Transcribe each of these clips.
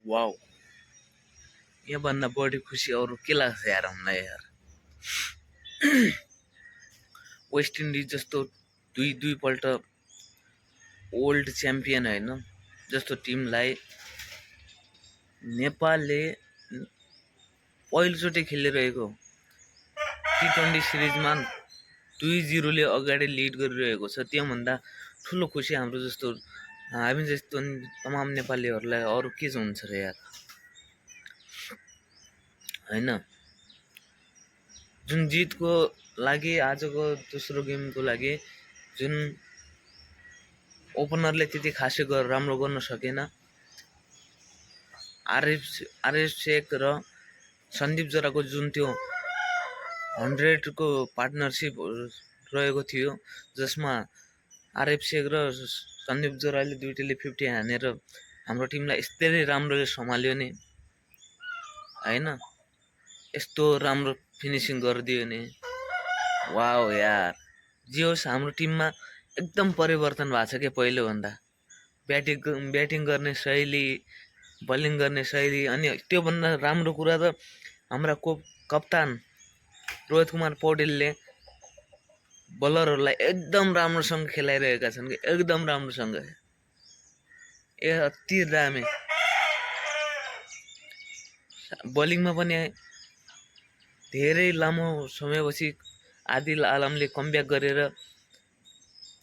Wow, योभन्दा बढी खुसी अरू के लाग्छ यार हामीलाई यार। वेस्ट इन्डिज जस्तो दुईपल्ट वर्ल्ड च्याम्पियन होइन जस्तो टिमलाई नेपालले पहिलोचोटि खेलिरहेको T20 सिरिजमा 2-0 अगाडि लिड गरिरहेको छ। त्योभन्दा ठुलो खुसी हाम्रो जस्तो हामी जस्तो तमाम नेपालीहरूलाई अरू के हुन्छ र यार, होइन? जुन जितको लागि आजको दोस्रो गेमको लागि जुन ओपनरले त्यति खासै राम्रो गर्न सकेन, आरिफ शेख र सन्दीप जराको जुन त्यो 100 को पार्टनरसिप रहेको थियो, जसमा आरिफ शेख र सन्दीप जराले दुईटैले 50 हानेर हाम्रो टिमलाई यस्तै राम्रोले सम्हाल्यो नि, होइन? यस्तो राम्रो फिनिसिङ गरिदियो नि, वाउ यार। जे होस्, हाम्रो टिममा एकदम परिवर्तन भएको छ क्या पहिलोभन्दा। ब्याटिङ गर्ने शैली, बलिङ गर्ने शैली, अनि त्योभन्दा राम्रो कुरा त हाम्रा कप्तान रोहित कुमार पौडेलले बलरहरूलाई एकदम राम्रोसँग खेलाइरहेका छन् कि एकदम राम्रोसँग। अति दामी बलिङमा पनि धेरै लामो समयपछि आदिल आलमले कमब्याक गरेर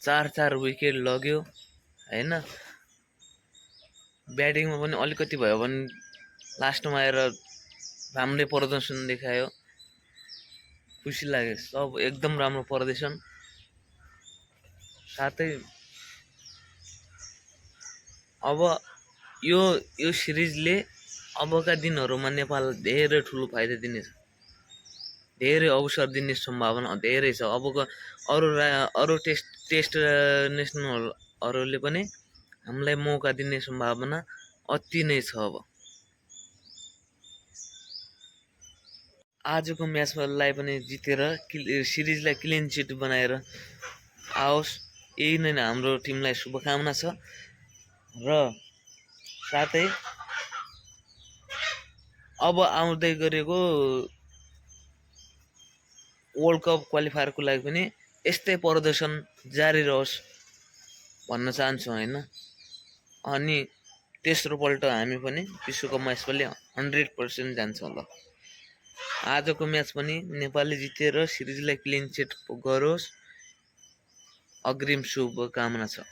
4 विकेट लग्यो, होइन? ब्याटिङमा पनि अलिकति भयो भने लास्टमा आएर राम्रै प्रदर्शन देखायो। खुसी लाग्यो, सब एकदम राम्रो प्रदर्शन। साथै अब यो सिरिजले अबका दिनहरूमा नेपाल धेरै ठुलो फाइदा दिनेछ, धेरै अवसर दिने सम्भावना धेरै छ। अबको अरू टेस्ट नेसनलहरूले पनि हामीलाई मौका दिने सम्भावना अति नै छ। अब आजको म्याचलाई पनि जितेर सिरिजलाई क्लिन चिट बनाएर आओस्, यही नै हाम्रो टिमलाई शुभकामना छ। र साथै अब आउँदै गरेको वर्ल्ड कप क्वालिफायरको लागि पनि यस्तै प्रदर्शन जारी रहोस् भन्न चाहन्छु, होइन? अनि तेस्रो पल्ट हामी पनि विश्वकपमा यसपालि 100% जान्छ होला। आजको म्याच पनि नेपालले जितेर सिरिजलाई क्लिन चिट गरोस्, अग्रिम शुभकामना छ।